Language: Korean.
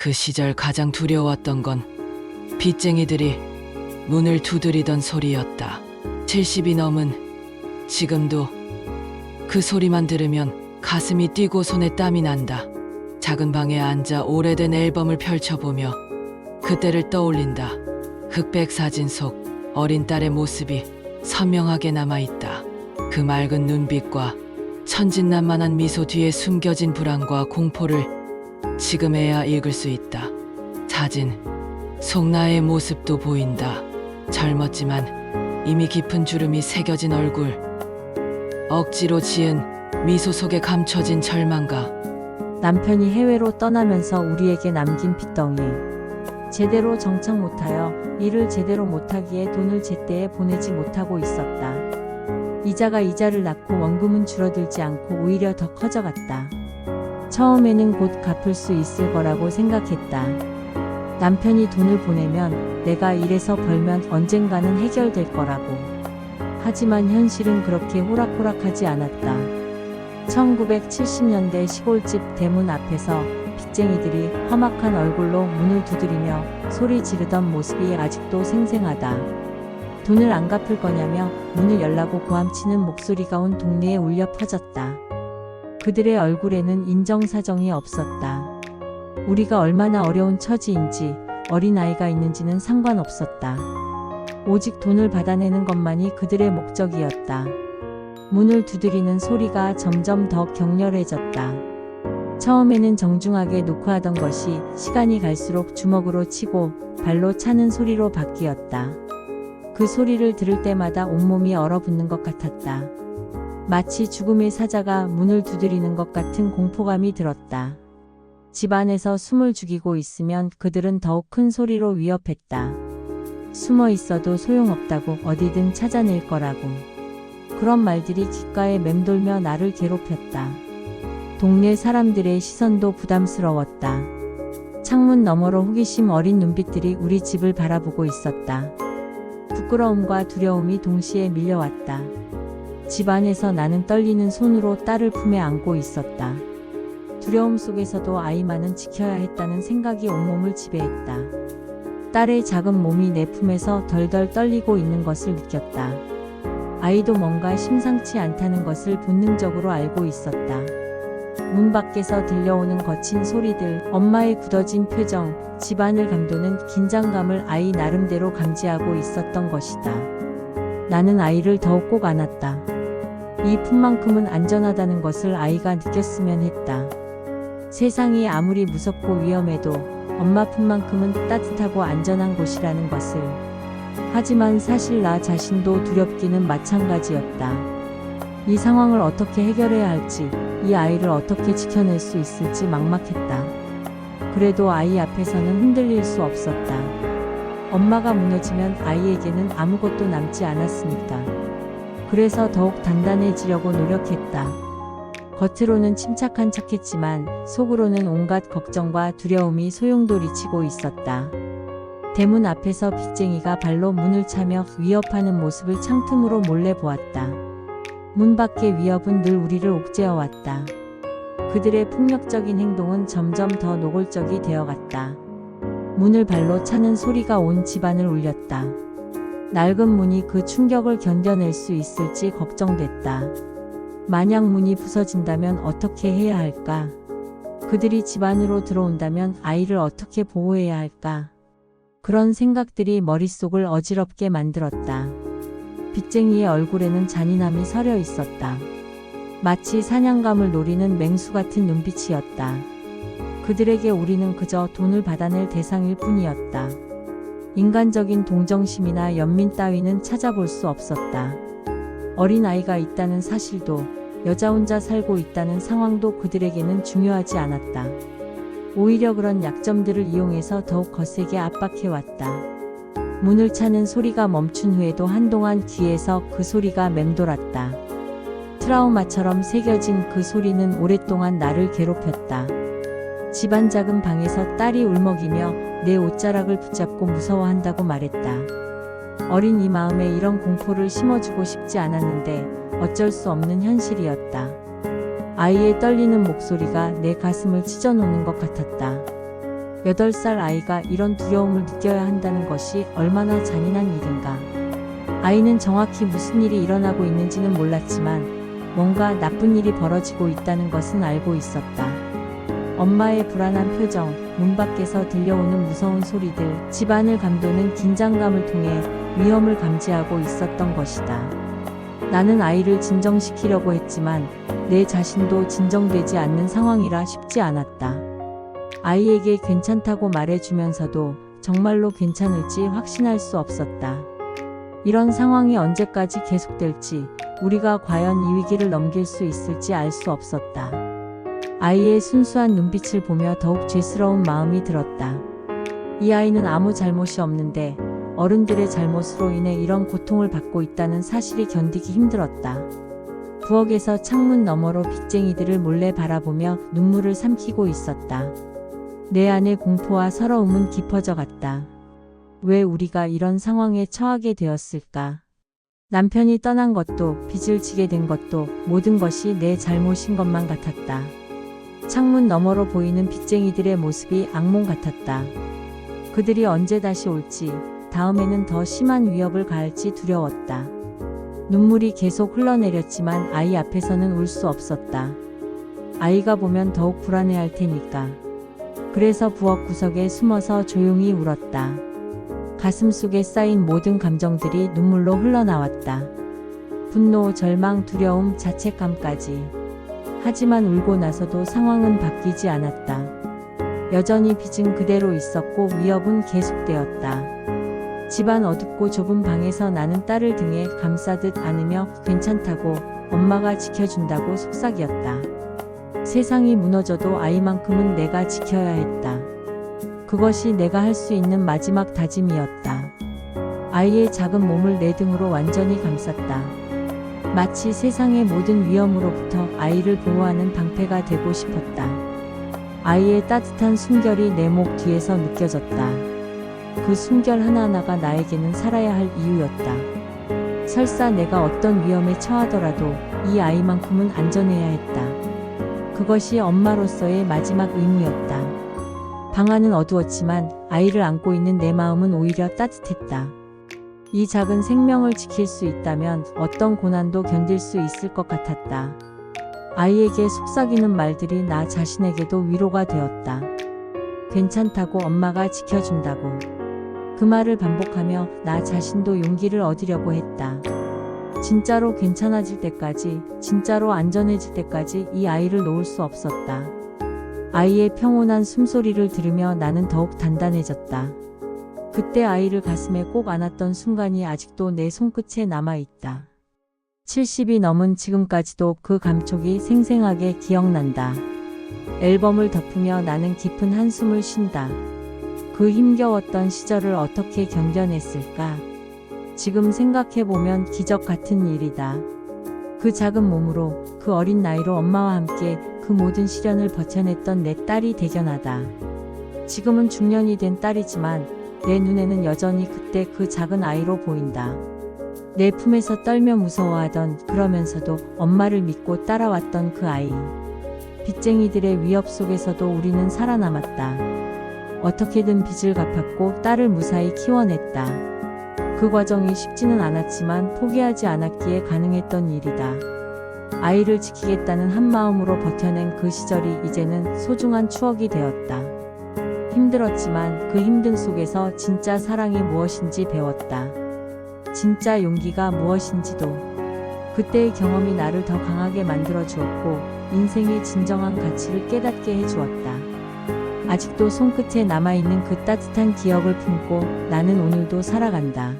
그 시절 가장 두려웠던 건 빚쟁이들이 문을 두드리던 소리였다. 70이 넘은 지금도 그 소리만 들으면 가슴이 뛰고 손에 땀이 난다. 작은 방에 앉아 오래된 앨범을 펼쳐보며 그때를 떠올린다. 흑백 사진 속 어린 딸의 모습이 선명하게 남아있다. 그 맑은 눈빛과 천진난만한 미소 뒤에 숨겨진 불안과 공포를 지금에야 읽을 수 있다. 사진 속 나의 모습도 보인다. 젊었지만 이미 깊은 주름이 새겨진 얼굴, 억지로 지은 미소 속에 감춰진 절망감. 남편이 해외로 떠나면서 우리에게 남긴 빚덩이. 제대로 정착 못하여 일을 제대로 못하기에 돈을 제때에 보내지 못하고 있었다. 이자가 이자를 낳고 원금은 줄어들지 않고 오히려 더 커져갔다. 처음에는 곧 갚을 수 있을 거라고 생각했다. 남편이 돈을 보내면 내가 일해서 벌면 언젠가는 해결될 거라고. 하지만 현실은 그렇게 호락호락하지 않았다. 1970년대 시골집 대문 앞에서 빚쟁이들이 험악한 얼굴로 문을 두드리며 소리 지르던 모습이 아직도 생생하다. 돈을 안 갚을 거냐며 문을 열라고 고함치는 목소리가 온 동네에 울려 퍼졌다. 그들의 얼굴에는 인정사정이 없었다. 우리가 얼마나 어려운 처지인지 어린아이가 있는지는 상관없었다. 오직 돈을 받아내는 것만이 그들의 목적이었다. 문을 두드리는 소리가 점점 더 격렬해졌다. 처음에는 정중하게 노크하던 것이 시간이 갈수록 주먹으로 치고 발로 차는 소리로 바뀌었다. 그 소리를 들을 때마다 온몸이 얼어붙는 것 같았다. 마치 죽음의 사자가 문을 두드리는 것 같은 공포감이 들었다. 집 안에서 숨을 죽이고 있으면 그들은 더욱 큰 소리로 위협했다. 숨어 있어도 소용없다고, 어디든 찾아낼 거라고. 그런 말들이 귓가에 맴돌며 나를 괴롭혔다. 동네 사람들의 시선도 부담스러웠다. 창문 너머로 호기심 어린 눈빛들이 우리 집을 바라보고 있었다. 부끄러움과 두려움이 동시에 밀려왔다. 집 안에서 나는 떨리는 손으로 딸을 품에 안고 있었다. 두려움 속에서도 아이만은 지켜야 했다는 생각이 온몸을 지배했다. 딸의 작은 몸이 내 품에서 덜덜 떨리고 있는 것을 느꼈다. 아이도 뭔가 심상치 않다는 것을 본능적으로 알고 있었다. 문 밖에서 들려오는 거친 소리들, 엄마의 굳어진 표정, 집안을 감도는 긴장감을 아이 나름대로 감지하고 있었던 것이다. 나는 아이를 더욱 꼭 안았다. 이 품만큼은 안전하다는 것을 아이가 느꼈으면 했다. 세상이 아무리 무섭고 위험해도 엄마 품만큼은 따뜻하고 안전한 곳이라는 것을. 하지만 사실 나 자신도 두렵기는 마찬가지였다. 이 상황을 어떻게 해결해야 할지, 이 아이를 어떻게 지켜낼 수 있을지 막막했다. 그래도 아이 앞에서는 흔들릴 수 없었다. 엄마가 무너지면 아이에게는 아무것도 남지 않았으니까. 그래서 더욱 단단해지려고 노력했다. 겉으로는 침착한 척했지만 속으로는 온갖 걱정과 두려움이 소용돌이치고 있었다. 대문 앞에서 빚쟁이가 발로 문을 차며 위협하는 모습을 창틈으로 몰래 보았다. 문 밖의 위협은 늘 우리를 옥죄어왔다. 그들의 폭력적인 행동은 점점 더 노골적이 되어갔다. 문을 발로 차는 소리가 온 집안을 울렸다. 낡은 문이 그 충격을 견뎌낼 수 있을지 걱정됐다. 만약 문이 부서진다면 어떻게 해야 할까? 그들이 집 안으로 들어온다면 아이를 어떻게 보호해야 할까? 그런 생각들이 머릿속을 어지럽게 만들었다. 빚쟁이의 얼굴에는 잔인함이 서려 있었다. 마치 사냥감을 노리는 맹수 같은 눈빛이었다. 그들에게 우리는 그저 돈을 받아낼 대상일 뿐이었다. 인간적인 동정심이나 연민 따위는 찾아볼 수 없었다. 어린아이가 있다는 사실도, 여자 혼자 살고 있다는 상황도 그들에게는 중요하지 않았다. 오히려 그런 약점들을 이용해서 더욱 거세게 압박해왔다. 문을 차는 소리가 멈춘 후에도 한동안 귀에서 그 소리가 맴돌았다. 트라우마처럼 새겨진 그 소리는 오랫동안 나를 괴롭혔다. 집안 작은 방에서 딸이 울먹이며 내 옷자락을 붙잡고 무서워한다고 말했다. 어린 이 마음에 이런 공포를 심어주고 싶지 않았는데 어쩔 수 없는 현실이었다. 아이의 떨리는 목소리가 내 가슴을 찢어놓는 것 같았다. 8살 아이가 이런 두려움을 느껴야 한다는 것이 얼마나 잔인한 일인가. 아이는 정확히 무슨 일이 일어나고 있는지는 몰랐지만 뭔가 나쁜 일이 벌어지고 있다는 것은 알고 있었다. 엄마의 불안한 표정, 문 밖에서 들려오는 무서운 소리들, 집안을 감도는 긴장감을 통해 위험을 감지하고 있었던 것이다. 나는 아이를 진정시키려고 했지만 내 자신도 진정되지 않는 상황이라 쉽지 않았다. 아이에게 괜찮다고 말해주면서도 정말로 괜찮을지 확신할 수 없었다. 이런 상황이 언제까지 계속될지, 우리가 과연 이 위기를 넘길 수 있을지 알 수 없었다. 아이의 순수한 눈빛을 보며 더욱 죄스러운 마음이 들었다. 이 아이는 아무 잘못이 없는데 어른들의 잘못으로 인해 이런 고통을 받고 있다는 사실이 견디기 힘들었다. 부엌에서 창문 너머로 빚쟁이들을 몰래 바라보며 눈물을 삼키고 있었다. 내 안의 공포와 서러움은 깊어져 갔다. 왜 우리가 이런 상황에 처하게 되었을까? 남편이 떠난 것도, 빚을 지게 된 것도 모든 것이 내 잘못인 것만 같았다. 창문 너머로 보이는 빚쟁이들의 모습이 악몽 같았다. 그들이 언제 다시 올지, 다음에는 더 심한 위협을 가할지 두려웠다. 눈물이 계속 흘러내렸지만 아이 앞에서는 울 수 없었다. 아이가 보면 더욱 불안해할 테니까. 그래서 부엌 구석에 숨어서 조용히 울었다. 가슴 속에 쌓인 모든 감정들이 눈물로 흘러나왔다. 분노, 절망, 두려움, 자책감까지. 하지만 울고 나서도 상황은 바뀌지 않았다. 여전히 빚은 그대로 있었고 위협은 계속되었다. 집안 어둡고 좁은 방에서 나는 딸을 등에 감싸듯 안으며 괜찮다고, 엄마가 지켜준다고 속삭였다. 세상이 무너져도 아이만큼은 내가 지켜야 했다. 그것이 내가 할 수 있는 마지막 다짐이었다. 아이의 작은 몸을 내 등으로 완전히 감쌌다. 마치 세상의 모든 위험으로부터 아이를 보호하는 방패가 되고 싶었다. 아이의 따뜻한 숨결이 내 목 뒤에서 느껴졌다. 그 숨결 하나하나가 나에게는 살아야 할 이유였다. 설사 내가 어떤 위험에 처하더라도 이 아이만큼은 안전해야 했다. 그것이 엄마로서의 마지막 의무였다. 방 안은 어두웠지만 아이를 안고 있는 내 마음은 오히려 따뜻했다. 이 작은 생명을 지킬 수 있다면 어떤 고난도 견딜 수 있을 것 같았다. 아이에게 속삭이는 말들이 나 자신에게도 위로가 되었다. 괜찮다고, 엄마가 지켜준다고. 그 말을 반복하며 나 자신도 용기를 얻으려고 했다. 진짜로 괜찮아질 때까지, 진짜로 안전해질 때까지 이 아이를 놓을 수 없었다. 아이의 평온한 숨소리를 들으며 나는 더욱 단단해졌다. 그때 아이를 가슴에 꼭 안았던 순간이 아직도 내 손끝에 남아있다. 70이 넘은 지금까지도 그 감촉이 생생하게 기억난다. 앨범을 덮으며 나는 깊은 한숨을 쉰다. 그 힘겨웠던 시절을 어떻게 견뎌냈을까? 지금 생각해보면 기적 같은 일이다. 그 작은 몸으로, 그 어린 나이로 엄마와 함께 그 모든 시련을 버텨냈던 내 딸이 대견하다. 지금은 중년이 된 딸이지만 내 눈에는 여전히 그때 그 작은 아이로 보인다. 내 품에서 떨며 무서워하던, 그러면서도 엄마를 믿고 따라왔던 그 아이. 빚쟁이들의 위협 속에서도 우리는 살아남았다. 어떻게든 빚을 갚았고 딸을 무사히 키워냈다. 그 과정이 쉽지는 않았지만 포기하지 않았기에 가능했던 일이다. 아이를 지키겠다는 한 마음으로 버텨낸 그 시절이 이제는 소중한 추억이 되었다. 힘들었지만 그 힘든 속에서 진짜 사랑이 무엇인지 배웠다. 진짜 용기가 무엇인지도. 그때의 경험이 나를 더 강하게 만들어 주었고 인생의 진정한 가치를 깨닫게 해주었다. 아직도 손끝에 남아있는 그 따뜻한 기억을 품고 나는 오늘도 살아간다.